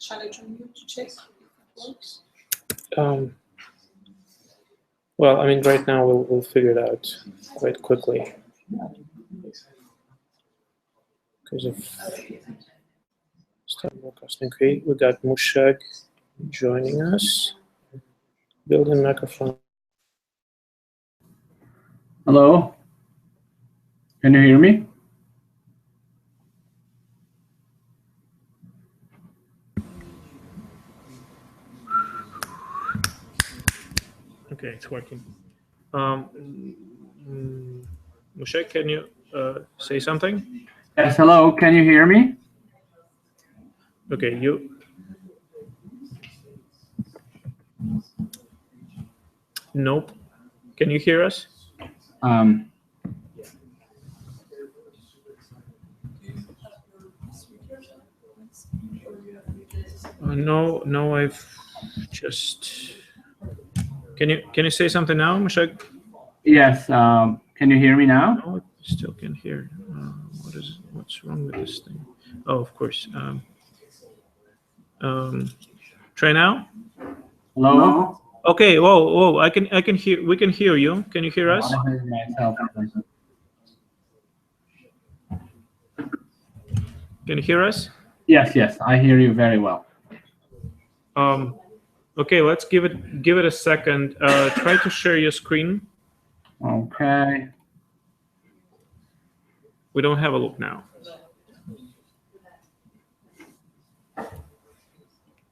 Shall I join you to check if it works? Well, I mean, right now we'll figure it out quite quickly because of start broadcasting. Okay, we got Mushag joining us. Build a microphone. Hello, can you hear me? Okay, it's working. Mushag, can you say something? Yes, hello, can you hear me? Okay, you. Nope. Can you hear us? No, I've just. Can you say something now, Mushag? Yes, can you hear me now? No, I still can't hear. What's wrong with this thing? Oh, of course. Try now. Hello? Okay. Whoa! I can hear. We can hear you. Can you hear us? I hear myself. Can you hear us? Yes, I hear you very well. Okay, let's give it a second. Try to share your screen. Okay. We don't have a look now.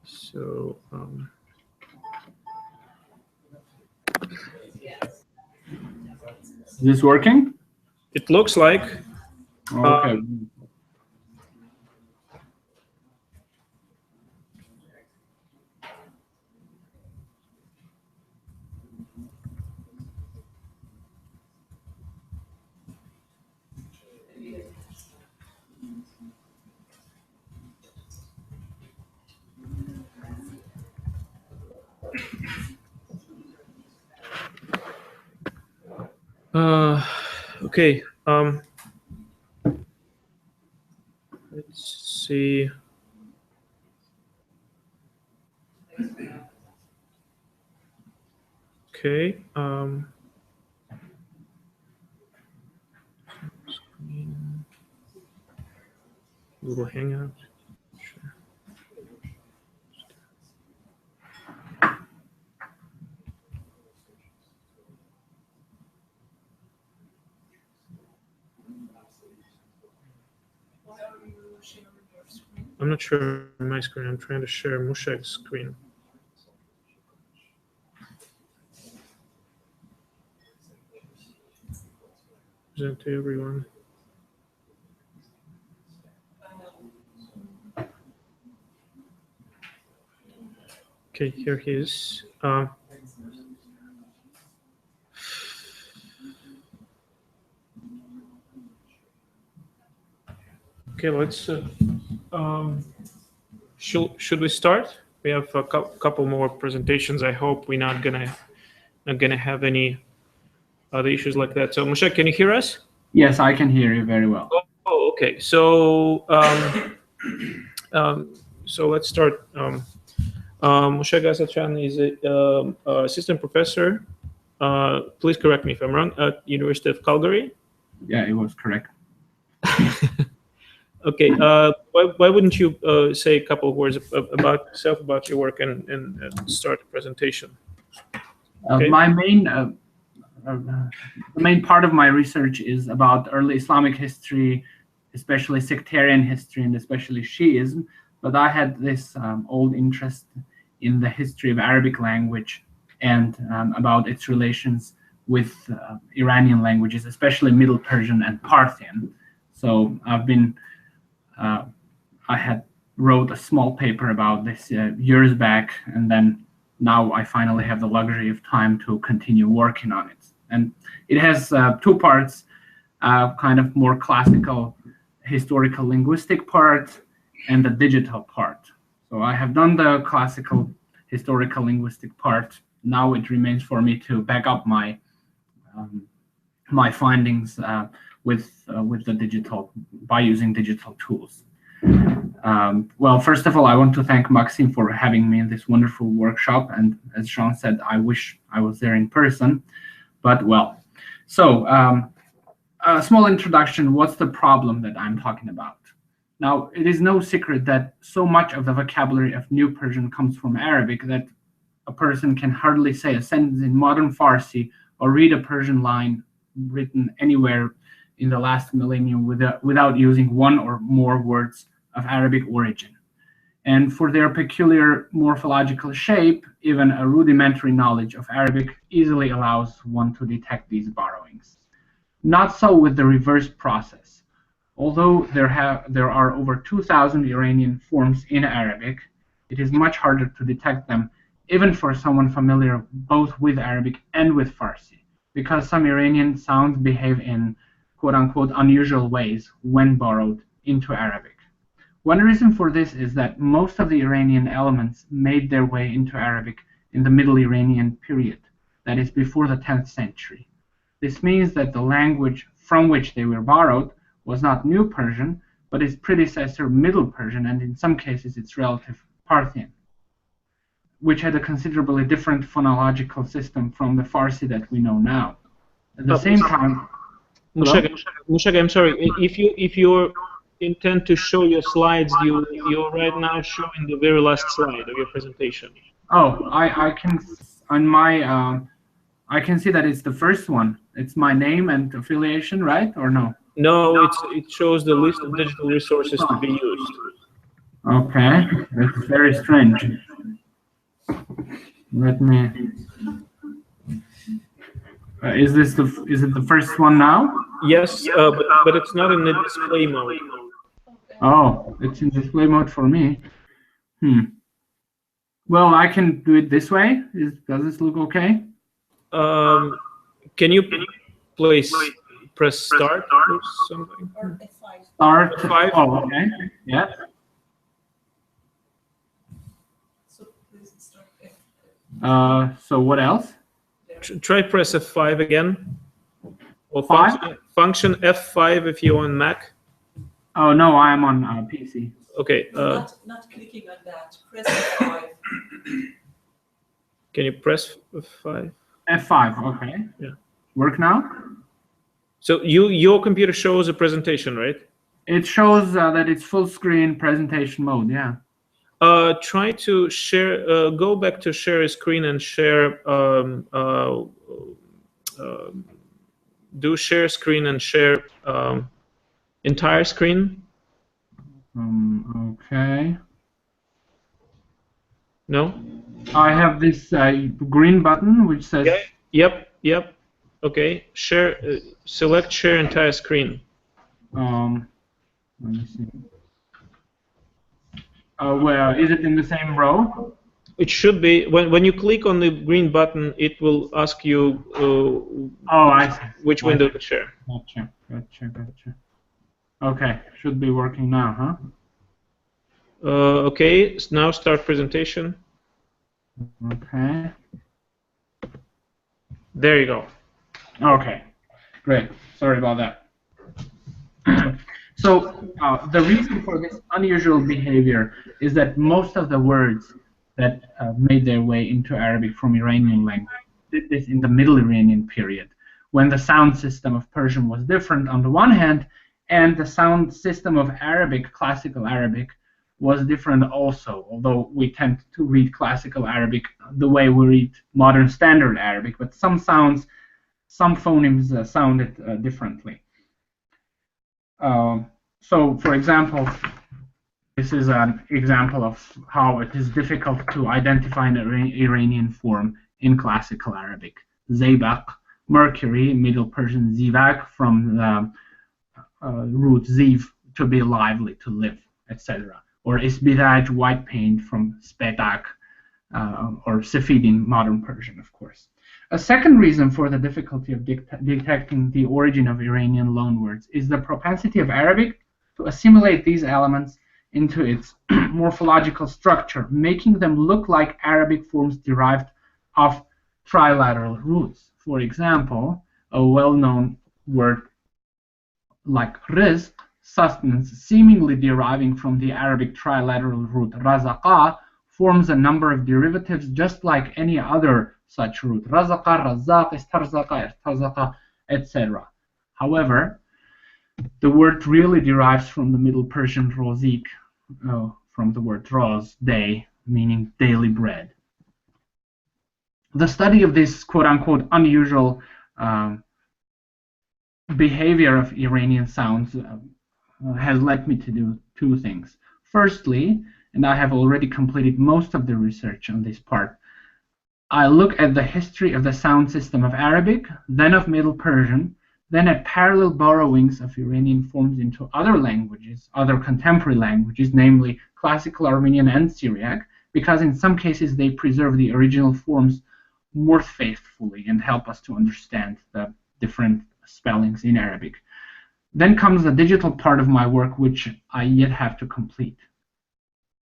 So Is this working? it looks like. Okay. Okay. Let's see. Okay. Google Hangout. Sure. I'm not sure my screen. I'm trying to share Mushag's screen. Present to everyone. Okay, here he is. Okay, let's. Should we start? We have a couple more presentations. I hope we're not gonna have any other issues like that. So, Mushag, can you hear us? Yes, I can hear you very well. Oh, okay. So, so let's start. Mushag Asachan is a assistant professor. Please correct me if I'm wrong. At University of Calgary. Yeah, it was correct. Okay. Why wouldn't you say a couple of words about yourself, about your work, and start the presentation? Okay. The main part of my research is about early Islamic history, especially sectarian history, and especially Shiism. But I had this old interest in the history of Arabic language and about its relations with Iranian languages, especially Middle Persian and Parthian. So I had wrote a small paper about this years back, and then now I finally have the luxury of time to continue working on it. And it has two parts, kind of more classical historical linguistic part and the digital part. So I have done the classical historical linguistic part. Now it remains for me to back up my my findings with the digital, by using digital tools. Well, first of all, I want to thank Maxim for having me in this wonderful workshop. And as Jean said, I wish I was there in person, but well. So a small introduction, what's the problem that I'm talking about? Now, it is no secret that so much of the vocabulary of New Persian comes from Arabic that a person can hardly say a sentence in modern Farsi or read a Persian line written anywhere in the last millennium without using one or more words of Arabic origin. And for their peculiar morphological shape, even a rudimentary knowledge of Arabic easily allows one to detect these borrowings. Not so with the reverse process. Although there are over 2,000 Iranian forms in Arabic, it is much harder to detect them, even for someone familiar both with Arabic and with Farsi, because some Iranian sounds behave in quote-unquote unusual ways when borrowed into Arabic. One reason for this is that most of the Iranian elements made their way into Arabic in the Middle Iranian period, that is before the 10th century. This means that the language from which they were borrowed was not New Persian, but its predecessor Middle Persian, and in some cases its relative Parthian, which had a considerably different phonological system from the Farsi that we know now. At the same time, Mushak, I'm sorry. If you intend to show your slides, you're right now showing the very last slide of your presentation. Oh, I can on my I can see that it's the first one. It's my name and affiliation, right? Or no? No, it shows the list of digital resources to be used. Okay, that's very strange. Let me. Is it the first one now? Yes, but it's not in the display mode. Oh, it's in display mode for me. Well, I can do it this way. Does this look okay? Can you please press start or something? Or F5. Start. F5. Oh, okay. Yeah. So please start F5. So what else? Try press F5 again. Or Five? function F5 if you're on Mac. Oh no, I am on PC. Okay. Not clicking on that. Press F5. Can you press F5? F5. Okay. Yeah. Work now? So your computer shows a presentation, right? It shows that it's full screen presentation mode. Yeah. Try to share. Go back to share a screen and share. Do share screen and share entire screen. Okay. No. I have this green button which says. Yeah. Yep. Okay. Share. Select share entire screen. Let me see. Where is it in the same row? It should be. When you click on the green button, it will ask you I see. which window to share. Gotcha. Okay, should be working now, huh? Okay, now start presentation. Okay. There you go. Okay, great. Sorry about that. So the reason for this unusual behavior is that most of the words that made their way into Arabic from Iranian language did this in the Middle Iranian period, when the sound system of Persian was different on the one hand, and the sound system of Arabic, classical Arabic, was different also, although we tend to read classical Arabic the way we read modern standard Arabic, but some sounds, some phonemes sounded differently. So, for example, this is an example of how it is difficult to identify an Iranian form in classical Arabic. Zeybak, Mercury, Middle Persian zivak, from the root ziv, to be lively, to live, etc. Or isbidaj, white paint, from spetak, or safid in modern Persian, of course. A second reason for the difficulty of detecting the origin of Iranian loanwords is the propensity of Arabic to assimilate these elements into its morphological structure, making them look like Arabic forms derived of trilateral roots. For example, a well-known word like rizq sustenance seemingly deriving from the Arabic trilateral root razaqa forms a number of derivatives just like any other such root, razaqa, razaq, istarzaqa, irtazaqa, etc. However, the word really derives from the Middle Persian rozik, from the word roz, day, meaning daily bread. The study of this quote-unquote unusual behavior of Iranian sounds has led me to do two things. Firstly, and I have already completed most of the research on this part, I look at the history of the sound system of Arabic, then of Middle Persian, then at parallel borrowings of Iranian forms into other languages, other contemporary languages, namely Classical Armenian and Syriac, because in some cases they preserve the original forms more faithfully and help us to understand the different spellings in Arabic. Then comes the digital part of my work, which I yet have to complete.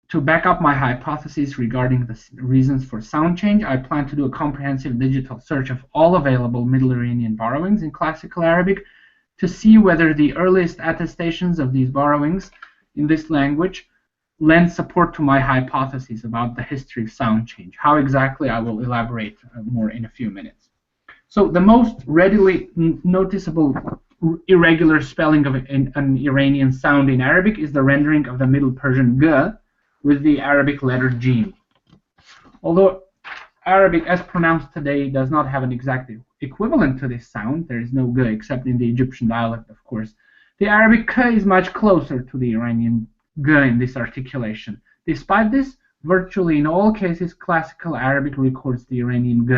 To back up my hypotheses regarding the reasons for sound change, I plan to do a comprehensive digital search of all available Middle Iranian borrowings in Classical Arabic to see whether the earliest attestations of these borrowings in this language lend support to my hypotheses about the history of sound change. How exactly, I will elaborate more in a few minutes. So the most readily noticeable irregular spelling of an Iranian sound in Arabic is the rendering of the Middle Persian g with the Arabic letter jim. Although Arabic as pronounced today does not have an exact equivalent to this sound, there is no g except in the Egyptian dialect, of course, the Arabic k is much closer to the Iranian g in this articulation. Despite this, virtually in all cases, Classical Arabic records the Iranian g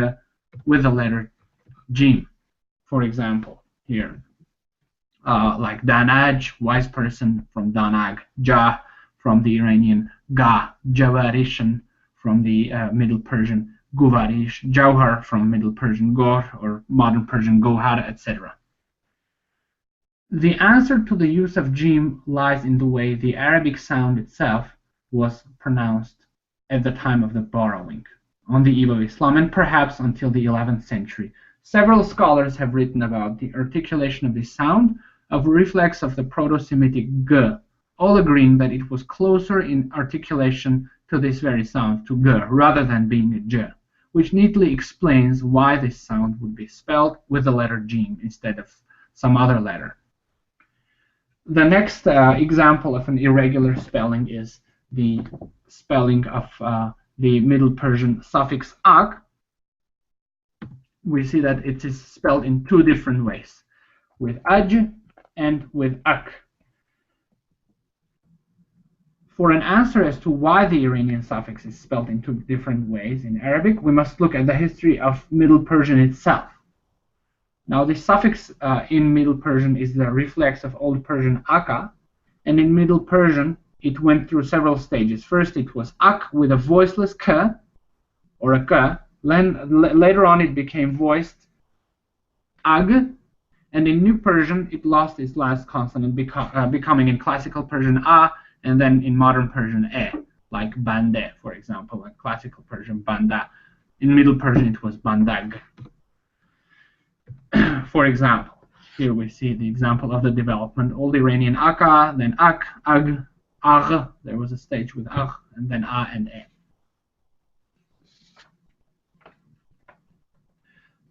with the letter jim. For example, here, like danaj, wise person, from danag, jah, from the Iranian ga, javarishan, from the Middle Persian guvarish, jauhar, from Middle Persian gor, or modern Persian gohar, etc. The answer to the use of jim lies in the way the Arabic sound itself was pronounced at the time of the borrowing, on the eve of Islam, and perhaps until the 11th century. Several scholars have written about the articulation of this sound, of reflex of the Proto-Semitic g, all agreeing that it was closer in articulation to this very sound, to g, rather than being a j, which neatly explains why this sound would be spelled with the letter jim instead of some other letter. The next example of an irregular spelling is the spelling of the Middle Persian suffix ak. We see that it is spelled in two different ways, with aj and with ak. For an answer as to why the Iranian suffix is spelled in two different ways in Arabic, we must look at the history of Middle Persian itself. Now, the suffix in Middle Persian is the reflex of Old Persian aka, and in Middle Persian it went through several stages. First it was ak with a voiceless k, or a k. Later on it became voiced ag, and in New Persian it lost its last consonant, becoming in Classical Persian a, and then in Modern Persian e, like bande, for example, in Classical Persian banda. In Middle Persian it was bandag. For example, here we see the example of the development. Old Iranian aka, then ak, ag, ag, there was a stage with ag, and then a and e.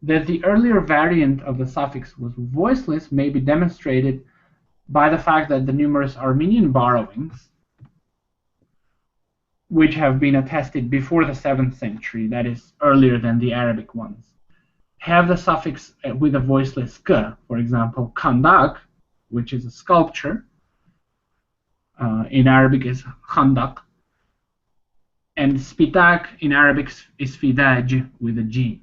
That the earlier variant of the suffix was voiceless may be demonstrated by the fact that the numerous Armenian borrowings, which have been attested before the 7th century, that is earlier than the Arabic ones, have the suffix with a voiceless k. For example, kandak, which is a sculpture, in Arabic is khandak, and spitak in Arabic is fidaj with a g.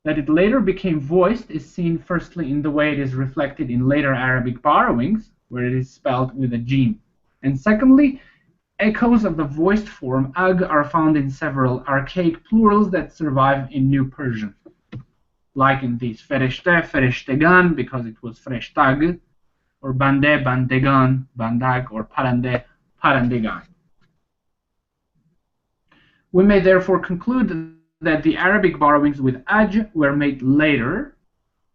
That it later became voiced is seen firstly in the way it is reflected in later Arabic borrowings, where it is spelled with a jim. And secondly, echoes of the voiced form ag are found in several archaic plurals that survive in New Persian, like in these fereshte, fereshtegan, because it was freshtag, or bande, bandegan, bandag, or parande, parandegan. We may therefore conclude that the Arabic borrowings with aj were made later,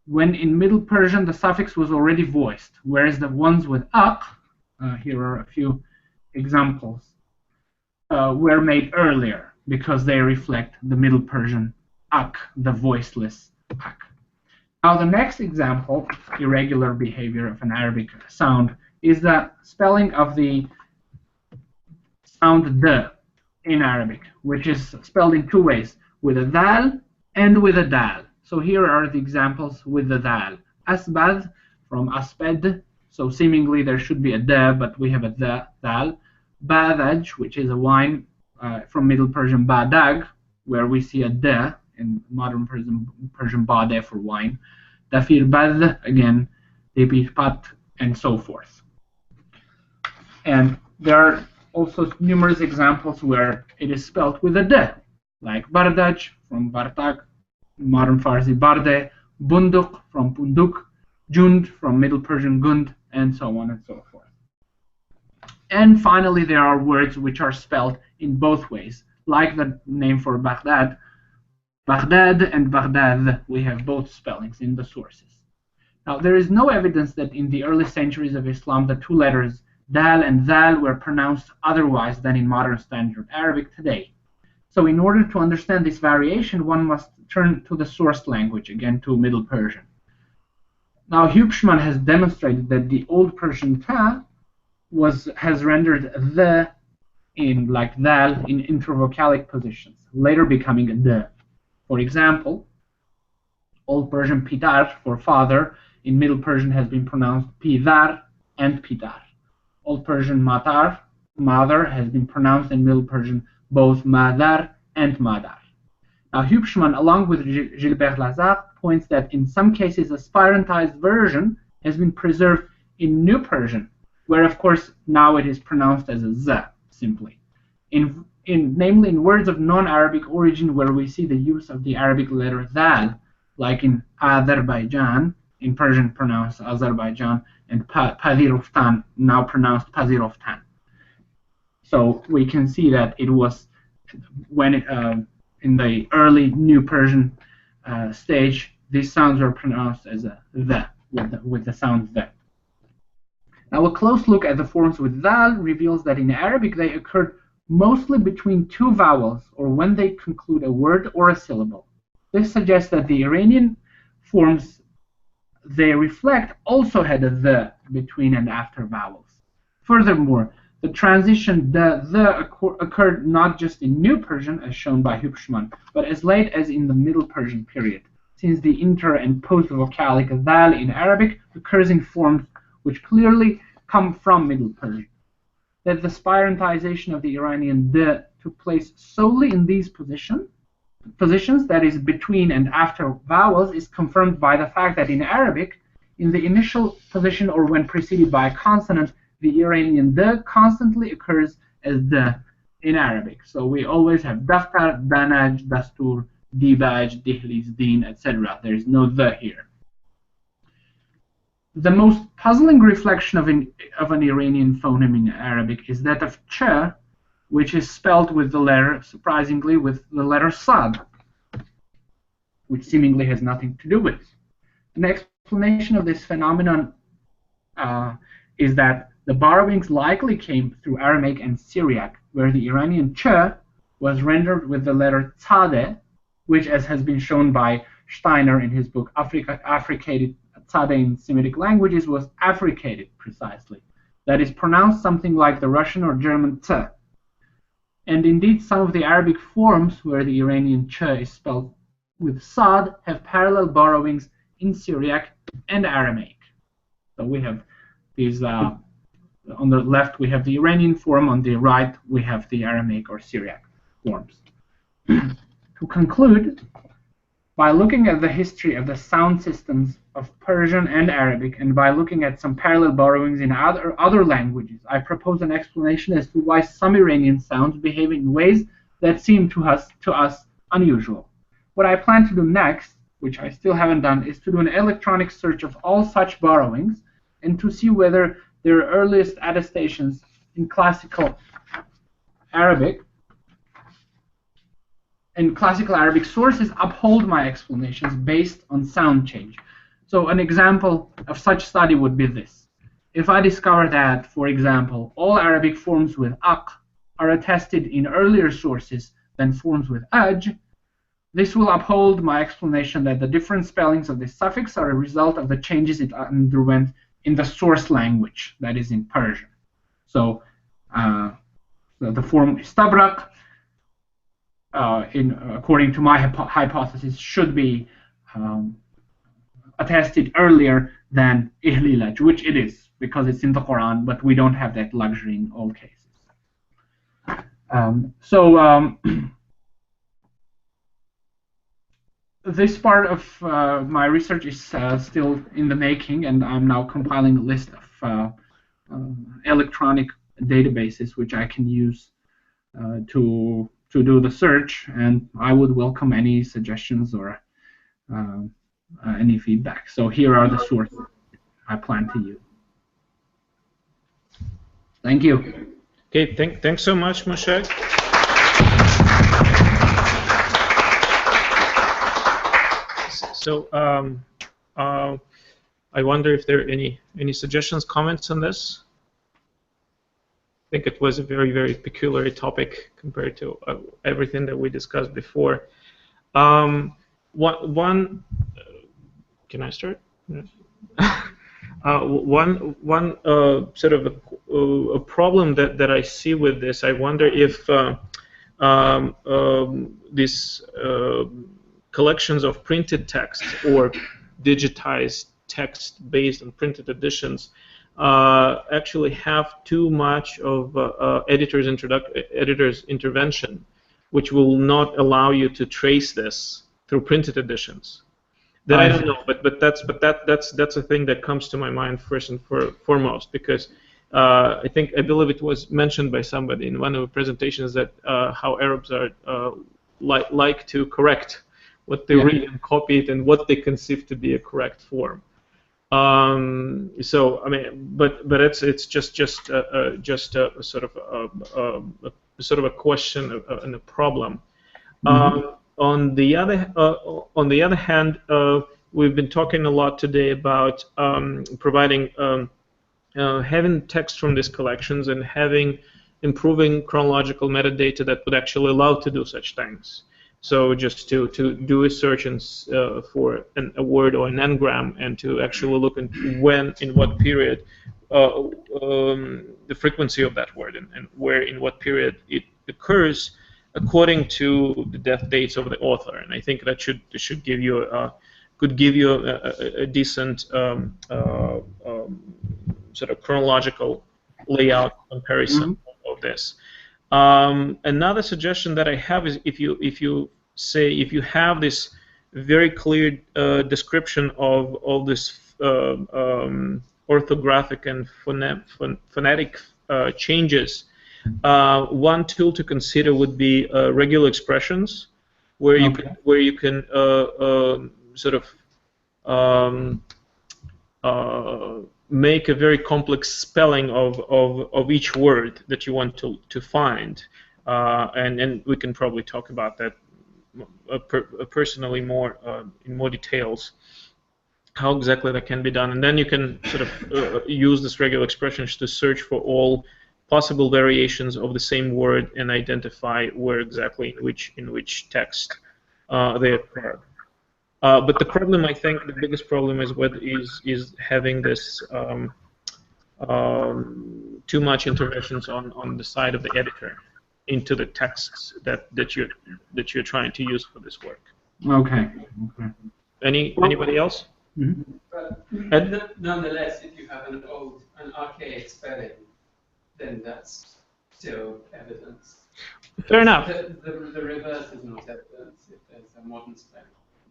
when in Middle Persian the suffix was already voiced, whereas the ones with ak here are a few examples, were made earlier because they reflect the Middle Persian ak, the voiceless ak. Now the next example, irregular behavior of an Arabic sound, is the spelling of the sound d in Arabic, which is spelled in two ways, with a dal and with a dal. So here are the examples with the dal. Asbad from asped, so seemingly there should be a d, but we have a dal. Badaj, which is a wine, from Middle Persian badag, where we see a d in modern Persian bade for wine. Dafir bad, again, depir pat, and so forth. And there are also numerous examples where it is spelled with a d, like bardaj from bartak, modern Farsi barde, bunduk from bunduk, jund from Middle Persian gund, and so on and so forth. And finally, there are words which are spelled in both ways, like the name for Baghdad. Baghdad and Baghdad, we have both spellings in the sources. Now, there is no evidence that in the early centuries of Islam, the two letters dal and zal were pronounced otherwise than in modern standard Arabic today. So in order to understand this variation, one must turn to the source language, again to Middle Persian. Now, Hübschmann has demonstrated that the Old Persian ta has rendered the in like dal in intervocalic positions, later becoming a d. For example, Old Persian pidar for father in Middle Persian has been pronounced pidar and pidar. Old Persian matar, mother, has been pronounced in Middle Persian both madar and madar. Now Hübschmann, along with Gilbert Lazare, points that in some cases a spirantized version has been preserved in New Persian, where of course now it is pronounced as a z simply. Namely in words of non-Arabic origin where we see the use of the Arabic letter dal, like in Azerbaijan, in Persian pronounced Azerbaijan, and Paziroftan, now pronounced Paziroftan. So we can see that it was when in the early New Persian stage, these sounds were pronounced as a the with the sound the. Now a close look at the forms with dal reveals that in Arabic they occurred mostly between two vowels or when they conclude a word or a syllable. This suggests that the Iranian forms they reflect also had a the between and after vowels. Furthermore, the transition the occurred not just in New Persian, as shown by Hübschmann, but as late as in the Middle Persian period, since the inter- and post-vocalic dal in Arabic occurs in forms which clearly come from Middle Persian. That the spirantization of the Iranian de took place solely in these positions, that is, between and after vowels, is confirmed by the fact that in Arabic, in the initial position or when preceded by a consonant, the Iranian de constantly occurs as de in Arabic. So we always have daftar, danaj, dastur, dibaj, dihliz, din, etc. There is no the here. The most puzzling reflection of an Iranian phoneme in Arabic is that of ch, which is spelled with the letter, surprisingly, with the letter sad, which seemingly has nothing to do with it. An explanation of this phenomenon is that the borrowings likely came through Aramaic and Syriac, where the Iranian ch was rendered with the letter tzade, which, as has been shown by Steiner in his book Africated Tzade in Semitic Languages, was affricated precisely. That is, pronounced something like the Russian or German t. And indeed, some of the Arabic forms where the Iranian ch is spelled with sad have parallel borrowings in Syriac and Aramaic. So we have these, on the left we have the Iranian form, on the right we have the Aramaic or Syriac forms. To conclude, by looking at the history of the sound systems of Persian and Arabic, and by looking at some parallel borrowings in other languages, I propose an explanation as to why some Iranian sounds behave in ways that seem to us unusual. What I plan to do next, which I still haven't done, is to do an electronic search of all such borrowings and to see whether their earliest attestations in classical Arabic sources uphold my explanations based on sound change. So an example of such study would be this. if I discover that, for example, all Arabic forms with ak are attested in earlier sources than forms with aj, this will uphold my explanation that the different spellings of this suffix are a result of the changes it underwent in the source language, that is in Persian. So the form istabrak, according to my hypothesis, should be attested earlier than ihlilaj, which it is, because it's in the Quran, but we don't have that luxury in all cases. This part of my research is still in the making, and I'm now compiling a list of electronic databases which I can use to do the search, and I would welcome any suggestions or any feedback. So here are the sources I plan to use. Thank you. Okay, thanks so much, Moshe. So I wonder if there are any suggestions, comments on this. I think it was a very, very peculiar topic compared to everything that we discussed before. Can I start? One sort of a problem that I see with this, I wonder if these collections of printed text or digitized text based on printed editions actually have too much of editor's intervention, which will not allow you to trace this through printed editions. That I don't know, but that's a thing that comes to my mind first and foremost, because I believe it was mentioned by somebody in one of the presentations that how Arabs are like to correct what they read and copy it and what they conceive to be a correct form. So I mean, but it's just a sort of a question and a problem. On the other hand, we've been talking a lot today about providing having text from these collections and improving chronological metadata that would actually allow to do such things. So just to do a search for a word or an n-gram and to actually look into when, in what period, the frequency of that word and where, in what period it occurs, according to the death dates of the author. And I think that should give you could give you a decent sort of chronological layout comparison of this. Another suggestion that I have is if you have this very clear description of all this orthographic and phonetic changes, one tool to consider would be regular expressions, where you can sort of make a very complex spelling of each word that you want to find, and we can probably talk about that personally more in more details, how exactly that can be done. And then you can sort of use this regular expressions to search for all possible variations of the same word and identify where exactly in which text they occur. But the problem, I think, the biggest problem is having this too much interventions on the side of the editor into the texts that you're trying to use for this work. Okay. Anybody else? But nonetheless, if you have an archaic spelling, then that's still evidence. Fair enough. The reverse is not evidence if there's a modern spelling.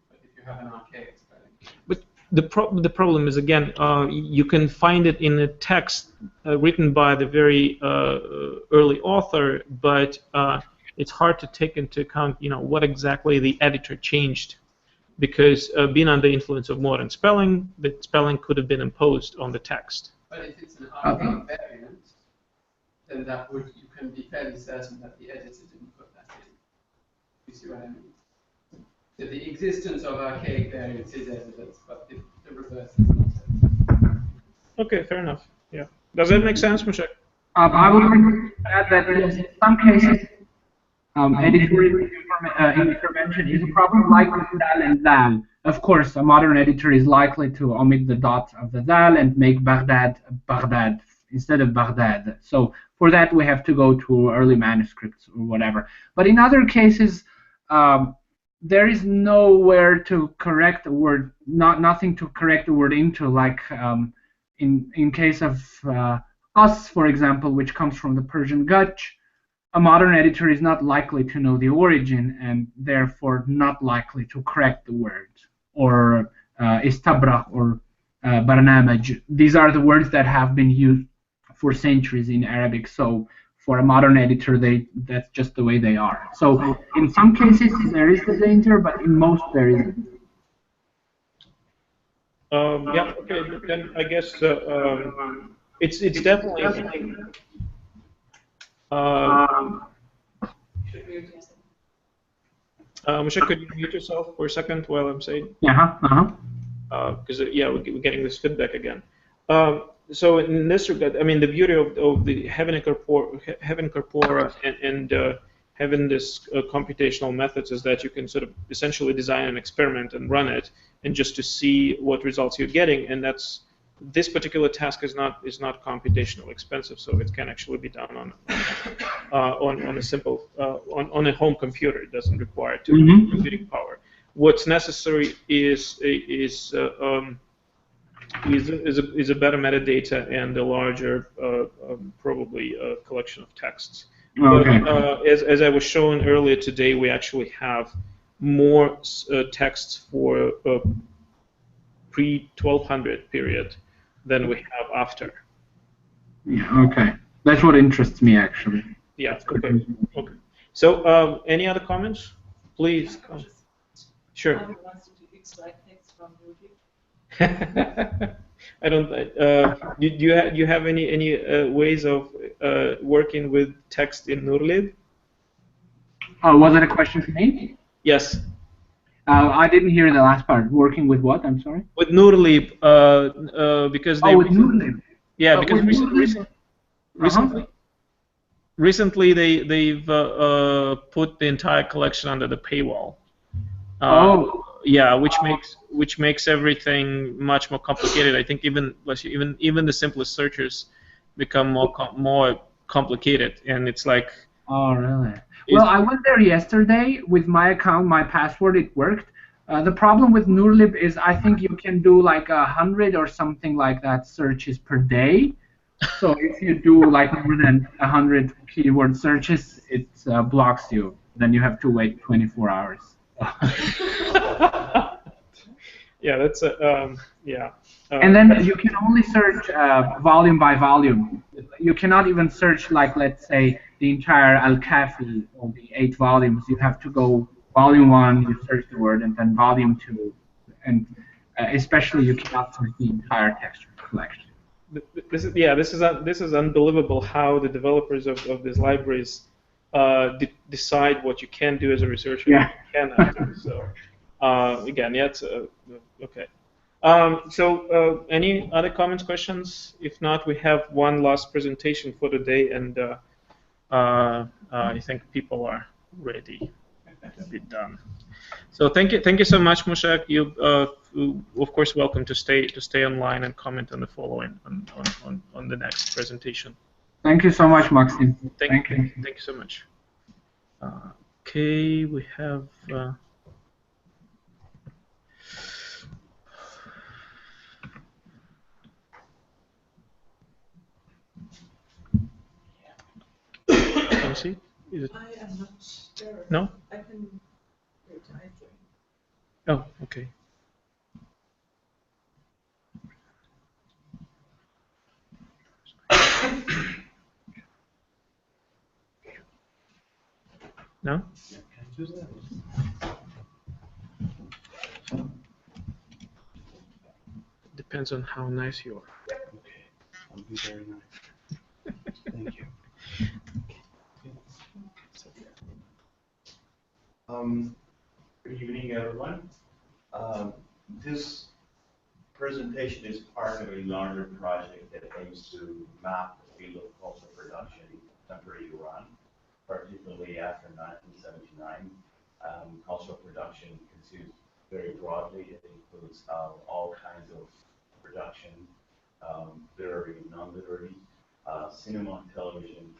But if you have an archaic spelling. But the problem is, again, you can find it in a text written by the very early author, but it's hard to take into account, what exactly the editor changed, because being under the influence of modern spelling, the spelling could have been imposed on the text. But if it's an archaic variant, then you can be fairly certain that the editor didn't put that in. You see what I mean? So the existence of archaic variants is evidence, but the reverse is not evidence. Okay, fair enough. Yeah. Does that make sense, Mushak? I would like to add that yes, in some cases, editorial intervention is a problem, like with dal and dal. Of course, a modern editor is likely to omit the dot of the dal and make Baghdad Baghdad instead of Baghdad. So for that, we have to go to early manuscripts or whatever. But in other cases, there is nowhere to correct the word, nothing to correct the word into, like in case of us, for example, which comes from the Persian Gutch. A modern editor is not likely to know the origin and therefore not likely to correct the word. Or istabrak or barnamaj. These are the words that have been used for centuries in Arabic. So for a modern editor, that's just the way they are. So in some cases there is the danger, but in most there isn't. Yeah. Okay. Then I guess it's definitely. Mushak, could you mute yourself for a second while I'm saying? Because yeah, we're getting this feedback again. So in this regard, I mean, the beauty of the having corpora and having this computational methods is that you can sort of essentially design an experiment and run it, and just to see what results you're getting. And that's this particular task is not computationally expensive, so it can actually be done on a simple on a home computer. It doesn't require too much computing power. What's necessary is a better metadata and a larger probably collection of texts. Okay. But as I was showing earlier today, we actually have more texts for pre-1200 period than we have after. Yeah, okay. That's what interests me, actually. Yeah, okay. Okay. So, any other comments? Please come. Sure. I don't. Do you have any ways of working with text in Nurlib? Was it a question for me? Yes. I didn't hear the last part. Working with what? I'm sorry. With Nurlib, because they. Oh, with Nurlib. Yeah, because recently they've put the entire collection under the paywall. Yeah, which makes everything much more complicated. I think even the simplest searches become more complicated, and it's like. Oh, really? Well, I went there yesterday with my account, my password. It worked. The problem with Nurlib is I think you can do like 100 or something like that searches per day. So if you do like more than 100 keyword searches, it blocks you. Then you have to wait 24 hours. Yeah, that's yeah. And then you can only search volume by volume. You cannot even search, like, let's say, the entire Al-Kafi or the 8 volumes. You have to go volume 1, you search the word, and then volume 2. And especially you cannot search the entire texture collection. This is unbelievable how the developers of these libraries decide what you can do as a researcher and what you cannot do. So again, yeah, it's okay. So any other comments, questions? If not, we have one last presentation for the day, and I think people are ready to be done. So thank you so much, Mushak. You of course welcome to stay online and comment on the following on the next presentation. Thank you so much, Maxim. Thank you so much. Okay, we have. Can you see? Is it? I am not there. No? I can wait. I join. Oh, okay. No? Depends on how nice you are. Okay, I'll be very nice. Thank you. Good evening, everyone. This presentation is part of a larger project that aims to map the field of cultural production in contemporary Iran, particularly after 1979. Cultural production consists very broadly. It includes all kinds of production, literary and non-literary, cinema, television,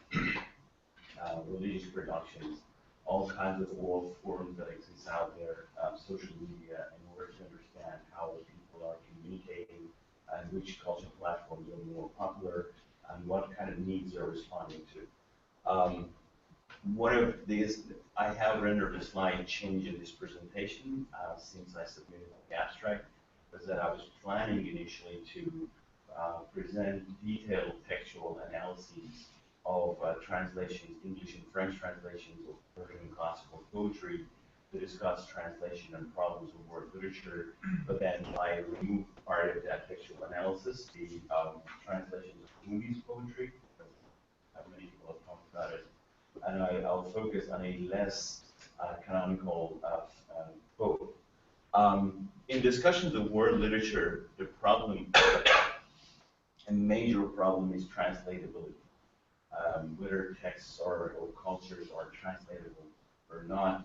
religious productions, all kinds of oral forms that exist out there, social media, in order to understand how people are communicating and which cultural platforms are more popular and what kind of needs they're responding to. One of these, I have rendered a slight change in this presentation since I submitted the abstract, was that I was planning initially to present detailed textual analyses of translations, English and French translations of Persian classical poetry to discuss translation and problems of word literature, but then I removed part of that textual analysis, the translations of Rumi's poetry, because many people have talked about it, and I'll focus on a less canonical poet. In discussions of word literature, the problem, a major problem is translatability. Whether texts or cultures are translatable or not.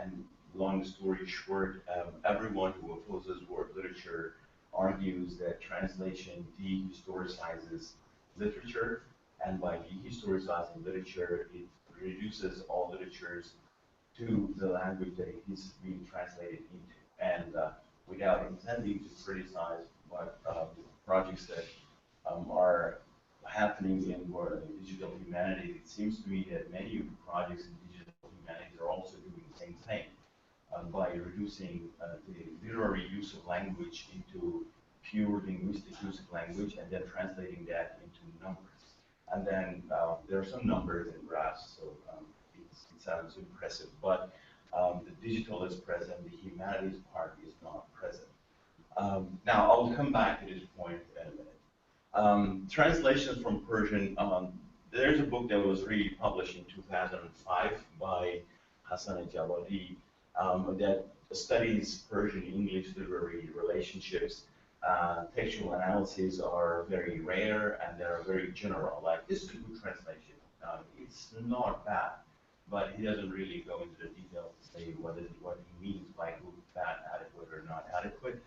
And long story short, everyone who opposes word literature argues that translation dehistoricizes literature, and by dehistoricizing literature, it reduces all literatures to the language that it is being translated into. And without intending to criticize what projects that are happening in digital humanities, it seems to me that many of the projects in digital humanities are also doing the same thing by reducing the literary use of language into pure linguistic use of language and then translating that into numbers. And then there are some numbers and graphs, so it sounds impressive, but the digital is present, the humanities part is not present. Now, I'll come back to this point in a minute. Translations from Persian, there's a book that was republished in 2005 by Hassan Jawadi that studies Persian-English literary relationships. Textual analyses are very rare and they're very general, like this is a good translation. It's not bad, but he doesn't really go into the details to say what he means by good, bad, adequate, or not adequate.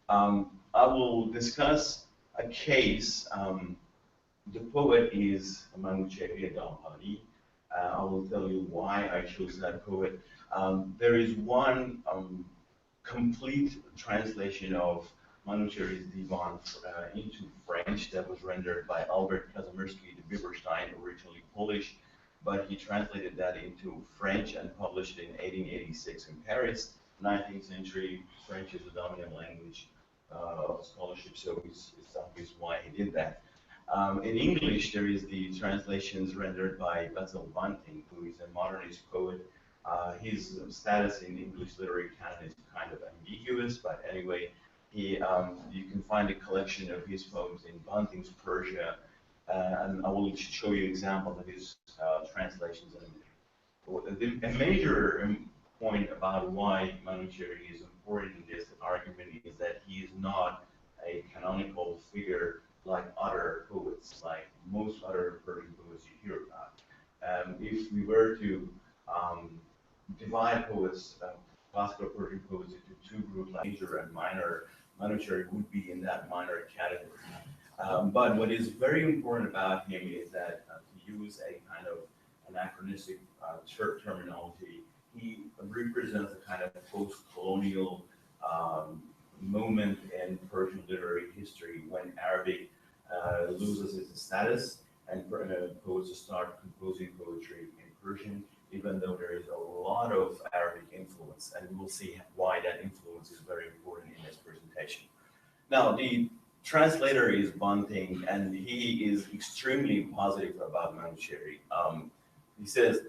I will discuss a case. The poet is Manouchehr Damhani. I will tell you why I chose that poet. There is one complete translation of Manouchehr's Divan into French that was rendered by Albert Kazimierski de Biberstein, originally Polish, but he translated that into French and published it in 1886 in Paris. 19th century, French is the dominant language of scholarship, so it's obvious why he did that. In English, there is the translations rendered by Basil Bunting, who is a modernist poet. His status in English literary canon is kind of ambiguous, but anyway, you can find a collection of his poems in Bunting's Persia, and I will show you examples of his translations in a minute. A major point about why Manouchehr is important in this argument is that he is not a canonical figure like other poets, like most other Persian poets you hear about. If we were to divide poets, classical Persian poets into two groups, like major and minor, Manouchehr would be in that minor category. But what is very important about him is that to use a kind of anachronistic terminology, he represents a kind of post-colonial moment in Persian literary history when Arabic loses its status and poets start composing poetry in Persian, even though there is a lot of Arabic influence, and we will see why that influence is very important in this presentation. Now, the translator is Bunting, and he is extremely positive about Manouchehr. He says,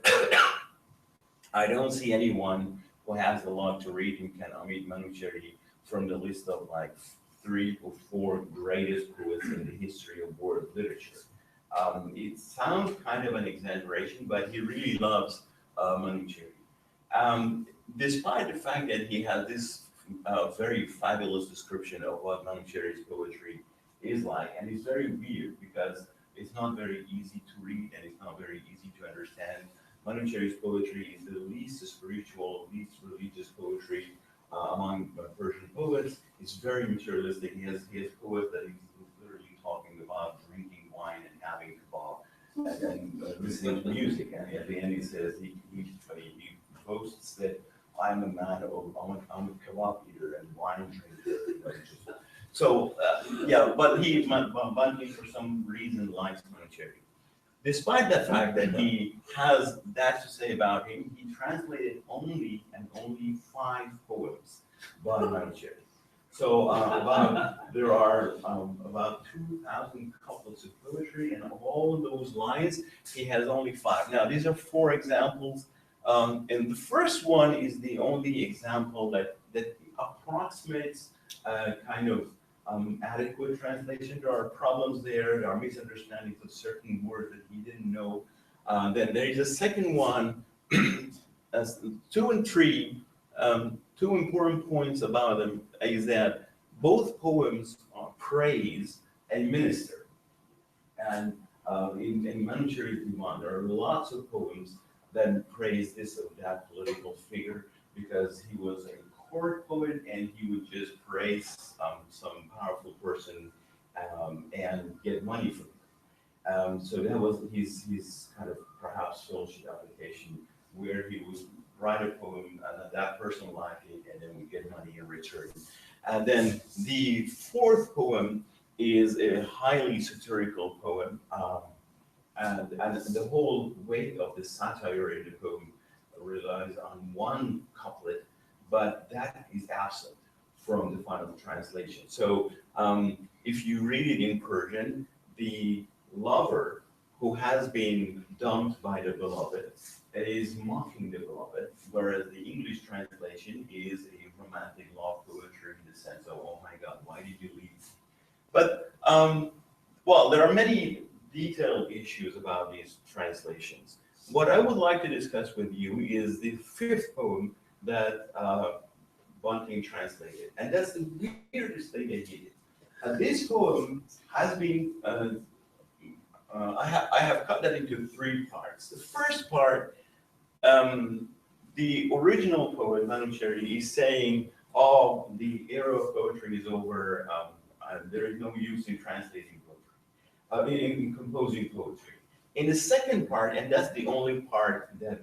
I don't see anyone who has a lot to read who can omit Manouchehr from the list of like 3 or 4 greatest poets in the history of world literature. It sounds kind of an exaggeration, but he really loves Manouchehr. Despite the fact that he has this a very fabulous description of what Manucherry's poetry is like, and it's very weird because it's not very easy to read and it's not very easy to understand. Manucherry's poetry is the least spiritual, least religious poetry among Persian poets. It's very materialistic. He has poets that he's literally talking about drinking wine and having kebab and listening to music. And at the end, he says he boasts that I'm a man of I'm a kebab eater and wine drinker. So yeah, but Bunting for some reason likes Manucherry. Despite the fact that he has that to say about him, he translated only 5 poems by Manucherry. So there are about 2,000 couplets of poetry, and of all of those lines, he has only 5. Now, these are 4 examples, and the first one is the only example that approximates kind of adequate translation. There are problems there are misunderstandings of certain words that he didn't know. Then there is a second one, 2 and 3. 2 important points about them is that both poems praise a minister. And in Manucherry's Divan, there are lots of poems that praise this or that political figure because he was a court poet and he would just praise some powerful person and get money from it. So that was his kind of perhaps fellowship application where he would write a poem and that person liked it and then we get money in return. And then the 4th poem is a highly satirical poem, and the whole weight of the satire in the poem relies on one couplet, but that is absent from the final translation. So if you read it in Persian, the lover who has been dumped by the beloved is mocking the beloved, whereas the English translation is a romantic love poetry in the sense of, oh my God, why did you leave? But, well, there are many detailed issues about these translations. What I would like to discuss with you is the 5th poem that Bunting translated, and that's the weirdest thing that he did. This poem has been, I have cut that into 3 parts. The first part, the original poet, Manucherry, is saying, oh, the era of poetry is over, there is no use in translating poetry, in composing poetry. In the second part, and that's the only part that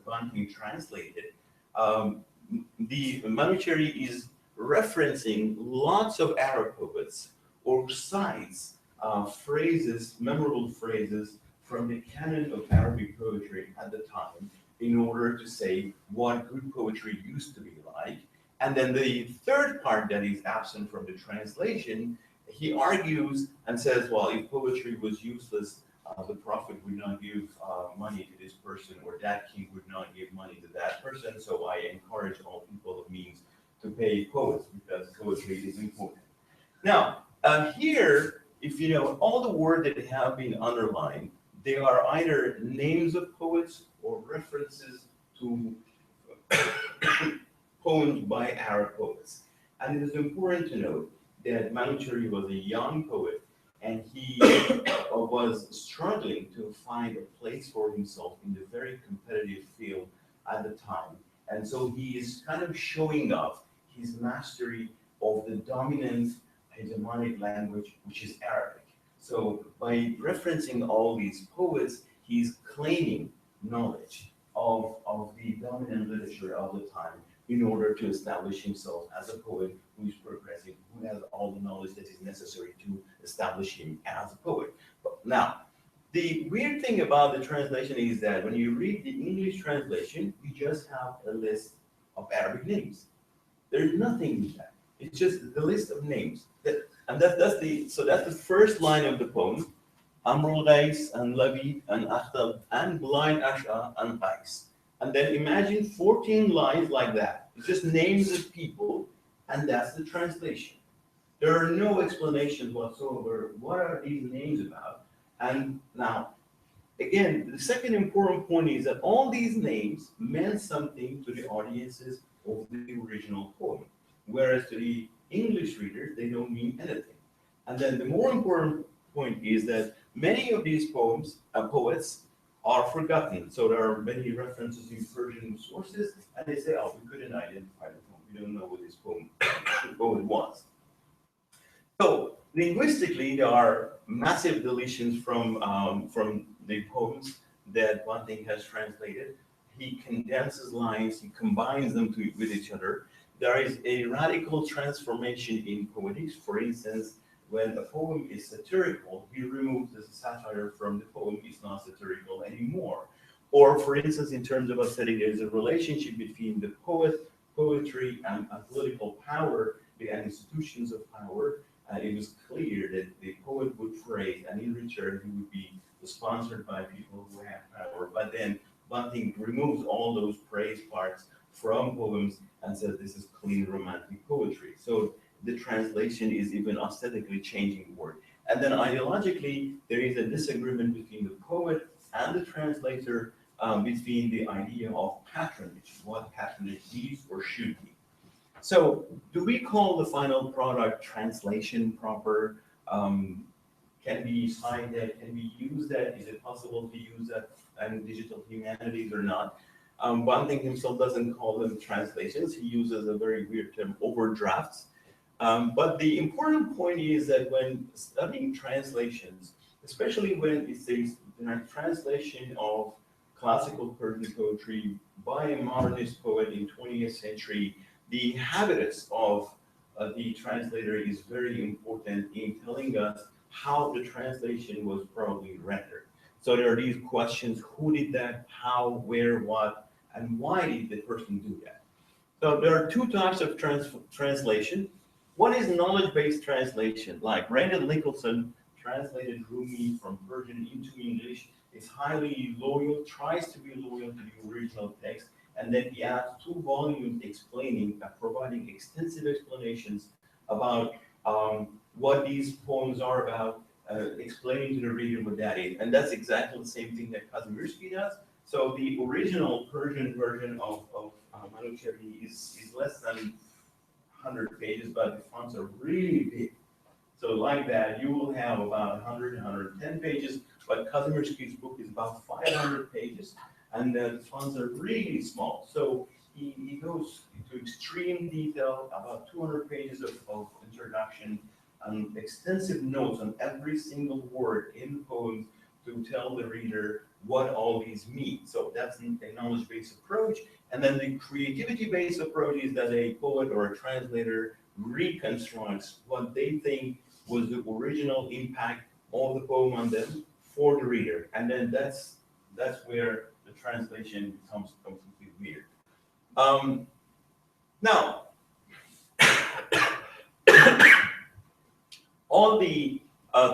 Bunting translated, the Manucherry is referencing lots of Arab poets or cites phrases, memorable phrases from the canon of Arabic poetry at the time in order to say what good poetry used to be like. And then the third part that is absent from the translation, he argues and says, well, if poetry was useless, the prophet would not give money to this person, or that king would not give money to that person. So I encourage all people of means to pay poets because poetry is important. Now, here, if you know all the words that have been underlined, they are either names of poets or references to poems by Arab poets. And it is important to note that Manucherry was a young poet and he was struggling to find a place for himself in the very competitive field at the time. And so he is kind of showing off his mastery of the dominant hegemonic language, which is Arabic. So by referencing all these poets, he's claiming knowledge of the dominant literature of the time in order to establish himself as a poet who is progressive, who has all the knowledge that is necessary to establish him as a poet. But now, the weird thing about the translation is that when you read the English translation, you just have a list of Arabic names. There's nothing in that. It's just the list of names. That's the first line of the poem. Amrul Qais and Labid and Akhtab and Blind Ash'a and Qais. And then imagine 14 lines like that. It's just names of people, and that's the translation. There are no explanations whatsoever. What are these names about? And now, again, the second important point is that all these names meant something to the audiences of the original poem. whereas to the English readers, they don't mean anything. And then the more important point is that many of these poets are forgotten. So there are many references in Persian sources, and they say, oh, we couldn't identify the poem. We don't know what this poem was. So linguistically, there are massive deletions from the poems that Banting has translated. He condenses lines, he combines them with each other. There is a radical transformation in poetics. For instance, when a poem is satirical, he removes the satire from the poem. It's not satirical anymore. Or, for instance, in terms of aesthetic, there's a relationship between the poetry, and political power, and institutions of power. It was clear that the poet would praise, and in return, he would be sponsored by people who have power. But then Banting removes all those praise parts from poems and says this is clean romantic poetry. So the translation is even aesthetically changing the word. And then ideologically, there is a disagreement between the poet and the translator between the idea of patronage, what patronage is or should be. So do we call the final product translation proper? Can we cite that? Can we use that? Is it possible to use that in digital humanities or not? Banting himself doesn't call them translations. He uses a very weird term, overdrafts. But the important point is that when studying translations, especially when it's a translation of classical Persian poetry by a modernist poet in 20th century, the habitus of the translator is very important in telling us how the translation was probably rendered. So there are these questions: who did that, how, where, what, and why did the person do that? So there are two types of translation. One is knowledge-based translation, like Brandon Nicholson translated Rumi from Persian into English. Is highly loyal, tries to be loyal to the original text, and then he adds 2 volumes explaining, providing extensive explanations about what these poems are about, explaining to the reader what that is. And that's exactly the same thing that Kazimierski does. So the original Persian version of Manucherry is less than 100 pages, but the fonts are really big. So like that, you will have about 100, 110 pages, but Kazimierski's book is about 500 pages, and the fonts are really small. So he goes into extreme detail, about 200 pages of introduction, and extensive notes on every single word in the poem to tell the reader what all these mean. So that's a knowledge-based approach. And then the creativity-based approach is that a poet or a translator reconstructs what they think was the original impact of the poem on them for the reader. And then that's where the translation becomes completely weird. Now, all the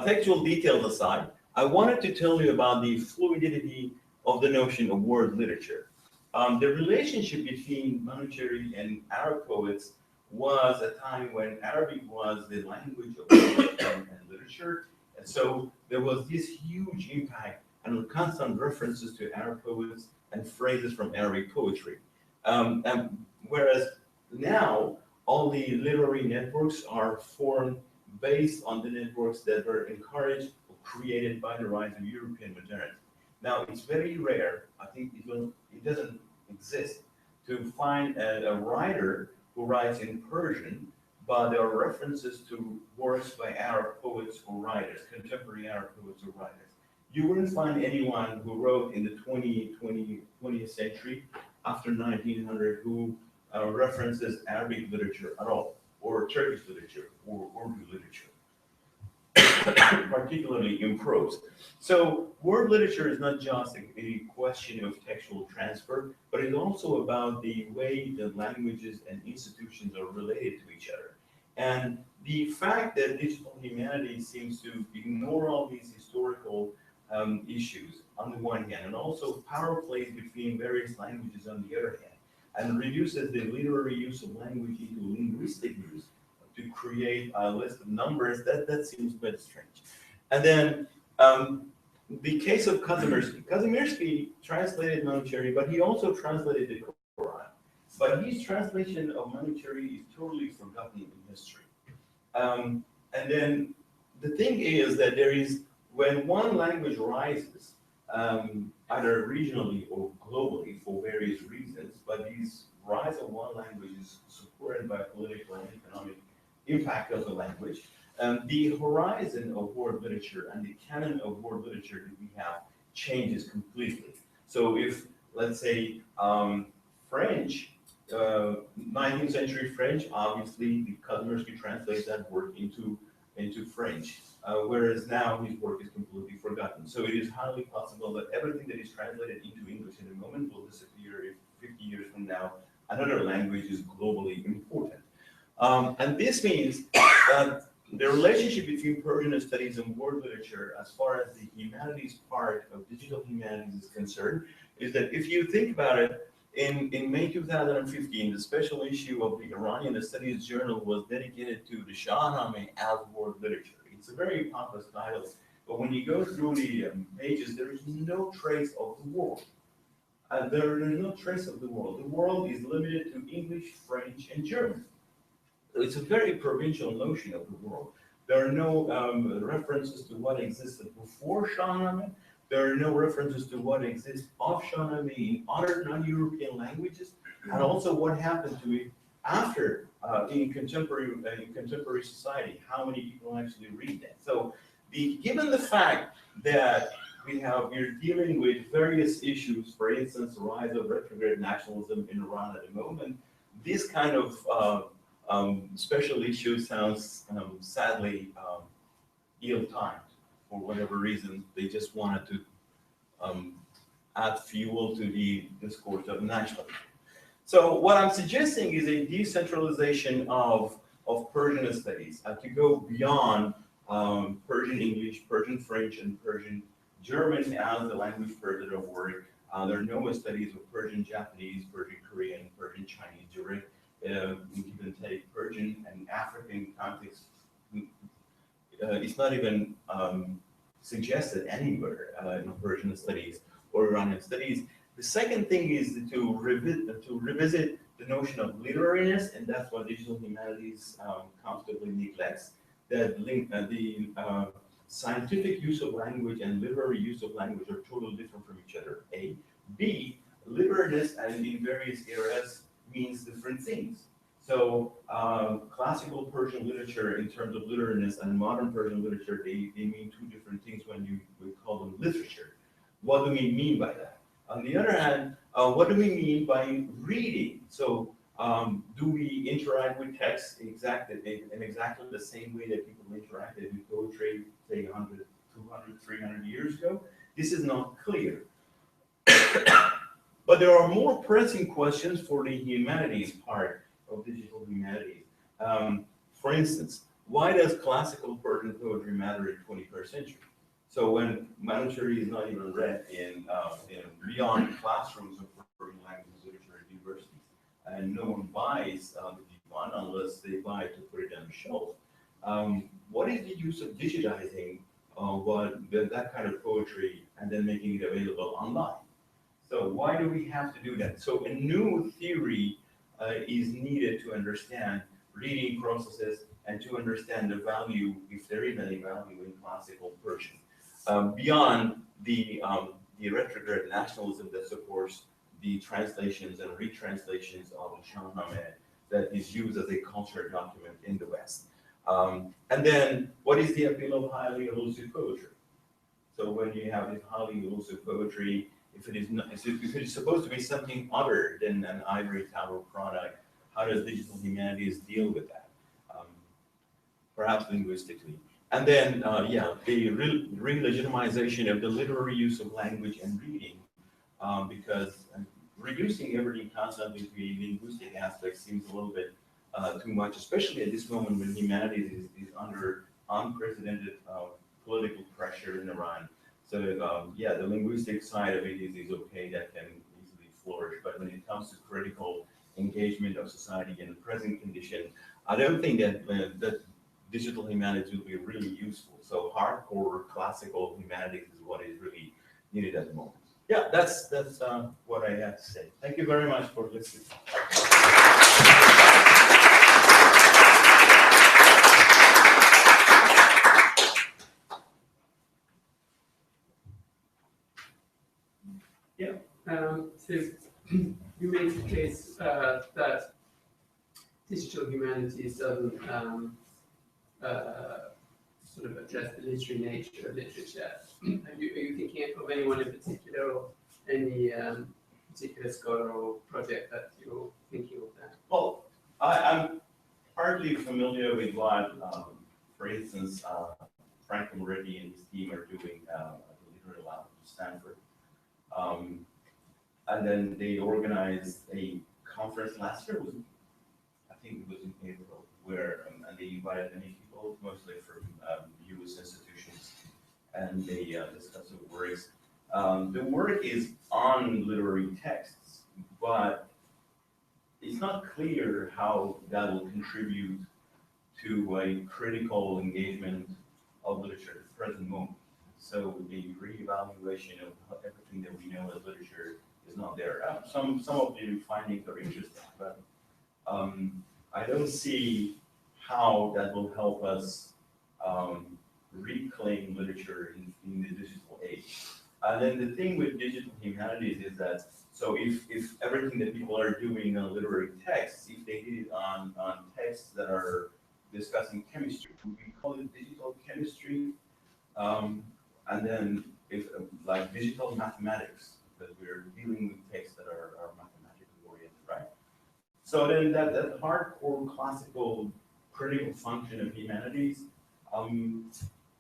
textual details aside, I wanted to tell you about the fluidity of the notion of word literature. The relationship between Manucherry and Arab poets was a time when Arabic was the language of language and literature. And so there was this huge impact and constant references to Arab poets and phrases from Arabic poetry. And whereas now all the literary networks are formed based on the networks that were encouraged or created by the rise of European modernity. Now, it's very rare, I think it doesn't exist, to find a writer who writes in Persian, but there are references to works by Arab poets or writers, contemporary Arab poets or writers. You wouldn't find anyone who wrote in the 20th century, after 1900, who references Arabic literature at all, or Turkish literature, or Urdu literature, particularly in prose. So word literature is not just a question of textual transfer, but it's also about the way that languages and institutions are related to each other. And the fact that digital humanities seems to ignore all these historical issues on the one hand, and also power plays between various languages on the other hand, and reduces the literary use of language into linguistic use to create a list of numbers, that seems a bit strange. And then the case of Kazimierski. Kazimierski translated Manucherry, but he also translated the Quran. But his translation of Manuchehri is totally forgotten in history. And then the thing is that there is, when one language rises, either regionally or globally for various reasons, but these rise of one language is supported by political and economic impact of the language. The horizon of world literature and the canon of world literature that we have changes completely. So if, let's say, French, 19th century French, obviously the Kazimierski translates that work into French, whereas now his work is completely forgotten. So it is highly possible that everything that is translated into English in a moment will disappear if 50 years from now another language is globally important. And this means that the relationship between Persian studies and world literature, as far as the humanities part of digital humanities is concerned, is that if you think about it, in May 2015, the special issue of the Iranian Studies Journal was dedicated to the Shahnameh as world literature. It's a very pompous title, but when you go through the pages, there is no trace of the world. There is no trace of the world. The world is limited to English, French, and German. It's a very provincial notion of the world. There are no references to what existed before Shahnameh. There are no references to what exists of Shahnameh in other non-European languages, and also what happened to it after in contemporary society. How many people actually read that? So, given the fact that we're dealing with various issues, for instance, the rise of retrograde nationalism in Iran at the moment, this kind of special issue sounds sadly ill-timed. For whatever reason, they just wanted to add fuel to the discourse of nationalism. So what I'm suggesting is a decentralization of Persian studies to go beyond Persian English, Persian French, and Persian German as the language pairs of work. There are no studies of Persian Japanese, Persian Korean, Persian Chinese, direct, even take Persian and African context. It's not even suggested anywhere in Persian studies or Iranian studies. The second thing is to revisit the notion of literariness, and that's what digital humanities constantly neglects. That the scientific use of language and literary use of language are totally different from each other. A. B. Literariness and in various eras means different things. So classical Persian literature in terms of literariness and modern Persian literature, they mean two different things when we call them literature. What do we mean by that? On the other hand, what do we mean by reading? So do we interact with text in exactly the same way that people interacted with poetry, say 100, 200, 300 years ago? This is not clear. But there are more pressing questions for the humanities part of digital humanities. For instance, why does classical Persian poetry matter in 21st century? So when Manuchehri is not even read in beyond classrooms of Persian language literature at universities, and no one buys the Divan unless they buy it to put it on the shelf. What is the use of digitizing that kind of poetry and then making it available online? So why do we have to do that? So a new theory is needed to understand reading processes and to understand the value, if there is any value, in classical Persian. Beyond the retrograde nationalism that supports the translations and retranslations of the Shahnameh that is used as a cultural document in the West. And then, what is the appeal of highly elusive poetry? So when you have this highly elusive poetry, if it is supposed to be something other than an ivory tower product, how does digital humanities deal with that? Perhaps linguistically. And then, the re-legitimization of the literary use of language and reading, because reducing everything constantly to a linguistic aspect seems a little bit too much, especially at this moment when humanities is under unprecedented political pressure in Iran. So the linguistic side of it is okay, that can easily flourish. But when it comes to critical engagement of society in the present condition, I don't think that digital humanities will be really useful. So hardcore classical humanities is what is really needed at the moment. Yeah, that's what I have to say. Thank you very much for listening. So you made the case that digital humanities doesn't sort of address the literary nature of literature. Are you thinking of anyone in particular, or any particular scholar or project that you're thinking of there? Well, I'm partly familiar with what, for instance, Frank Moretti and his team are doing at the Literary Lab at Stanford. And then they organized a conference last year. I think it was in April, where and they invited many people, mostly from U.S. institutions, and they discussed the works. The work is on literary texts, but it's not clear how that will contribute to a critical engagement of literature at the present moment. So the reevaluation of everything that we know as literature is not there. Some of the findings are interesting, but I don't see how that will help us reclaim literature in the digital age. And then the thing with digital humanities is that, so if everything that people are doing on literary texts, if they did it on texts that are discussing chemistry, we call it digital chemistry. And then if like digital mathematics, because we're dealing with texts that are mathematically oriented, right? So then that hardcore classical critical function of humanities,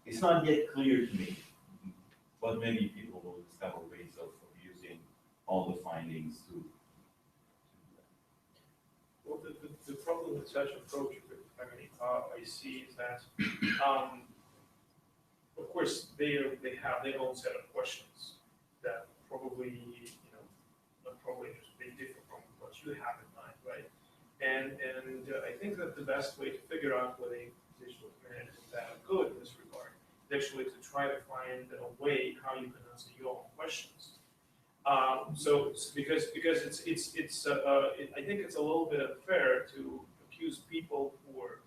it's not yet clear to me, but maybe people will discover ways of using all the findings to. Well, the problem with such approach, I see is that, of course, they have their own set of questions that probably, probably just be different from what you have in mind, right? And I think that the best way to figure out whether digital humanities is that good in this regard is actually to try to find a way how you can answer your own questions. So because it's I think it's a little bit unfair to accuse people for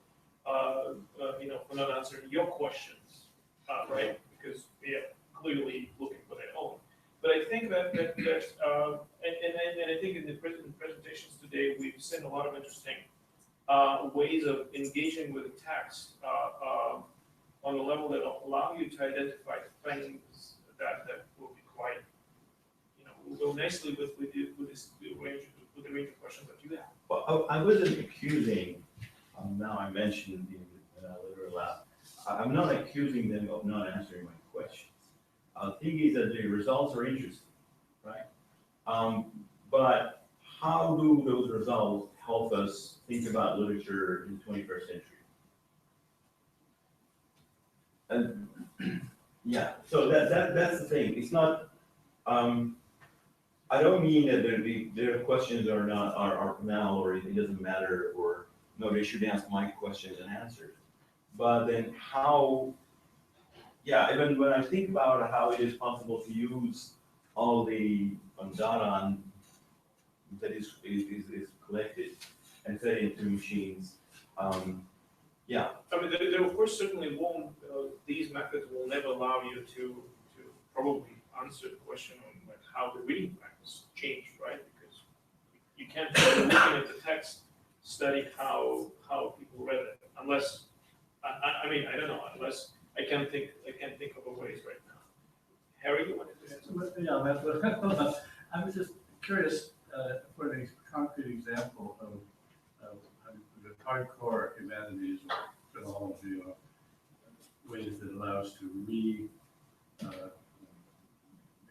for not answering your questions, right? Because they are clearly looking for their own. But I think that and I think in the presentations today we've seen a lot of interesting ways of engaging with the text on a level that allow you to identify things that will be quite, will go nicely with the range of questions that you have. Well, I wasn't accusing. Now I mentioned the literary lab. I'm not accusing them of not answering my questions. The thing is that the results are interesting, right? But how do those results help us think about literature in the 21st century? And yeah, so that's the thing. It's not. I don't mean that their questions are banal or it doesn't matter or no, they should ask my questions and answers. But then how? Yeah, even when I think about how it is possible to use all the data that is collected and fed into machines, yeah. I mean, there of course certainly won't. These methods will never allow you to probably answer the question on like how the reading practice changed, right? Because you can't looking at the text study how people read it unless I mean I don't know unless I can't think of a ways right now. Harry, you wanted to answer? Yeah, that's what I was just curious for a concrete example of the hardcore humanities or philology or ways that allow us to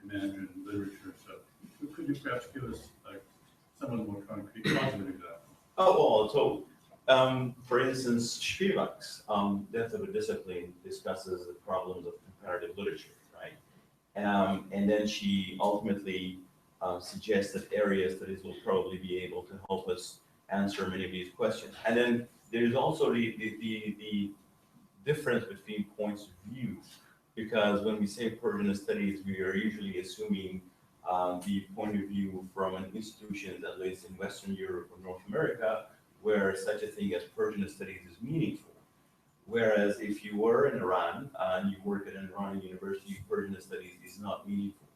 imagine literature. So could you perhaps give us like some of the more concrete positive examples? Oh, well, so for instance, Spivak's Death of a Discipline discusses the problems of comparative literature, right? And then she ultimately suggested areas that it will probably be able to help us answer many of these questions. And then there's also the difference between points of view, because when we say Persian studies, we are usually assuming the point of view from an institution, at least in Western Europe or North America, where such a thing as Persian studies is meaningful. Whereas if you were in Iran and you work at an Iranian university, Persian studies is not meaningful.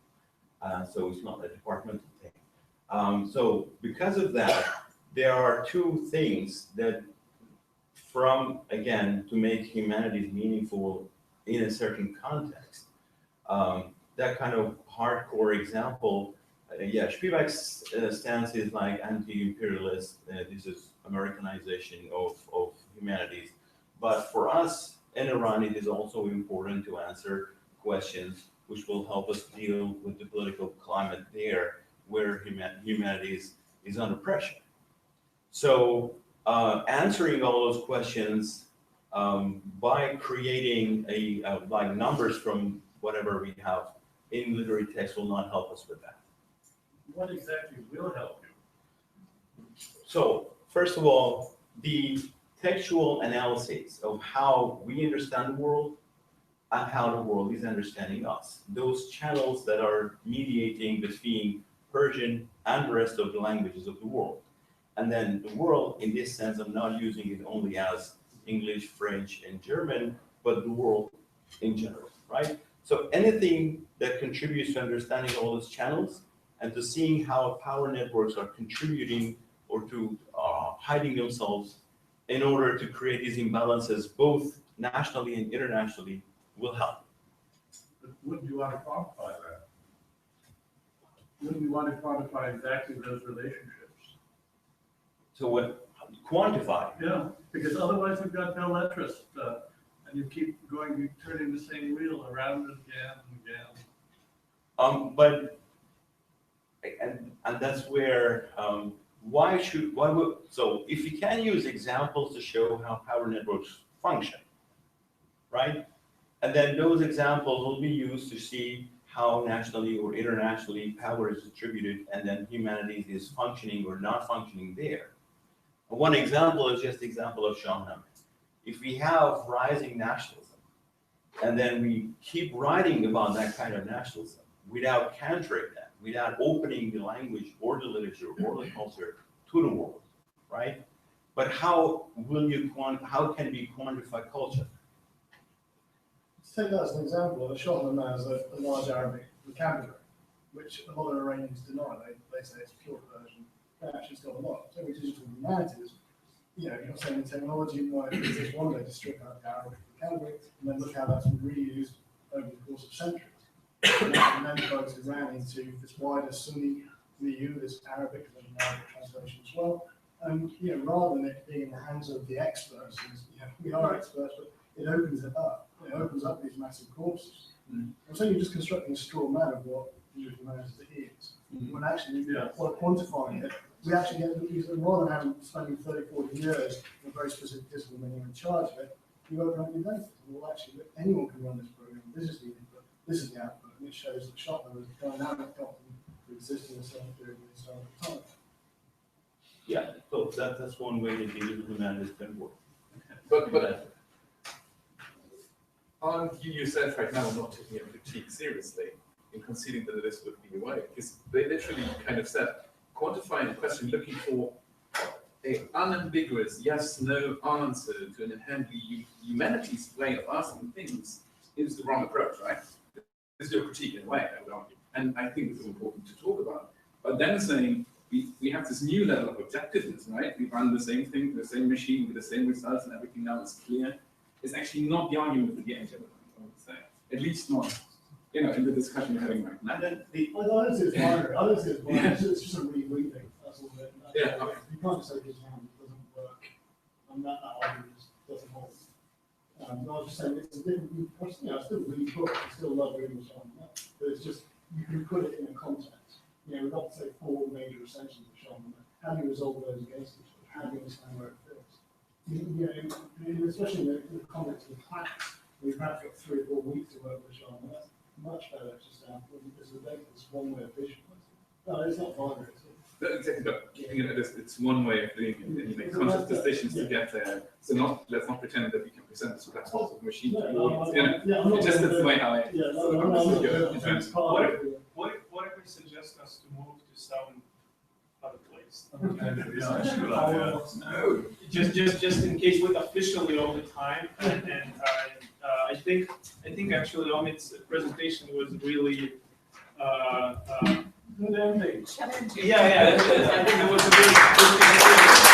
So it's not a departmental thing. So because of that, there are two things that again, to make humanities meaningful in a certain context. That kind of hardcore example, yeah, Spivak's stance is like anti-imperialist. This is Americanization of humanities. But for us in Iran, it is also important to answer questions which will help us deal with the political climate there, where humanities is under pressure. So answering all those questions by creating like numbers from whatever we have in literary text will not help us with that. What exactly will help you? So first of all, the textual analysis of how we understand the world and how the world is understanding us. Those channels that are mediating between Persian and the rest of the languages of the world. And then the world, in this sense, I'm not using it only as English, French, and German, but the world in general, right? So anything that contributes to understanding all those channels and to seeing how power networks are contributing or to hiding themselves in order to create these imbalances, both nationally and internationally, will help. But wouldn't you want to quantify that? Wouldn't you want to quantify exactly those relationships? So what, quantify? Yeah, because otherwise we've got no interest, and you keep going, turning the same wheel around and again. But that's where so if you can use examples to show how power networks function, right? And then those examples will be used to see how nationally or internationally power is distributed, and then humanities is functioning or not functioning there. One example is just the example of Shahnameh. If we have rising nationalism, and then we keep writing about that kind of nationalism without countering that, without opening the language or the literature or the culture to the world, right? But how can we quantify culture? Take that as an example. Shahnameh has a large Arabic vocabulary, which a lot of Iranians deny. They say it's pure Persian. Actually, it's got a lot. So with digital humanities, you're saying technology might exist one day to strip out the Arabic vocabulary, and then look how that's been reused over the course of centuries. And then folks have ran into this wider Sunni view, this Arabic and Arabic translation as well. And rather than it being in the hands of the experts, we are experts, but it opens it up. It opens up these massive corpses. I'm saying you're just constructing a straw man of what digital humanities is. When actually, while quantifying it, we actually get, rather than spending 30, 40 years in a very specific discipline when you're in charge of it, you open up your data. Well, actually, anyone can run this program. This is the input, this is the output, and it shows that Shotler is a dynamic document to exist in a certain period of historical time. Yeah, so that's one way that digital humanities can work. But aren't you yourself right now not taking a critique seriously in conceding that this would be a way? Because they literally kind of said, quantifying the question, looking for an unambiguous yes/no answer to an inherently humanities way of asking things is the wrong approach, right? This is your critique in a way, I would argue. And I think this is important to talk about. But then saying we have this new level of objectiveness, right? We run the same thing, the same machine with the same results and everything now is clear. It's actually not the argument for the end, I would say. At least not, in the discussion we're having right now. I don't see it's binary. I don't see it's binary. It's just a rereading. That's all. Yeah, okay. You can't just say this hand doesn't work, and that argument doesn't hold. I was just saying it's a different. I still read books. I still love reading Shahnameh, but it's just you can put it in a context. We've got to say 4 major essentials of Shahnameh. How do you resolve those against each other? How do you understand where it fits? Especially in the context of class, we've perhaps got 3 or 4 weeks to work with Shahnameh. That's much better just because the data is one way of visualizing. No, it's not binary. No, exactly, but it's one way of doing it, and you make conscious decisions to get there. So let's not pretend that we can present this black box of machine to the audience. It's just that's the way how I understood your interest. What if might suggest us to move to some other place. Just in case we're officially over time, and I think actually Omit's presentation was really. Good ending. Yeah, I think it was a good presentation.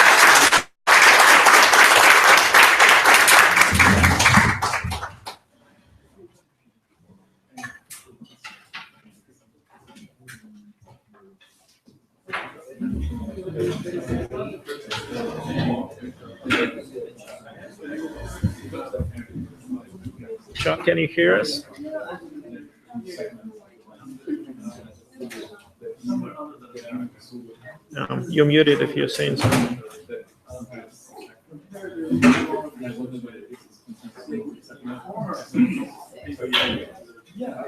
Chuck, can you hear us? You're muted if you're saying something. Yeah.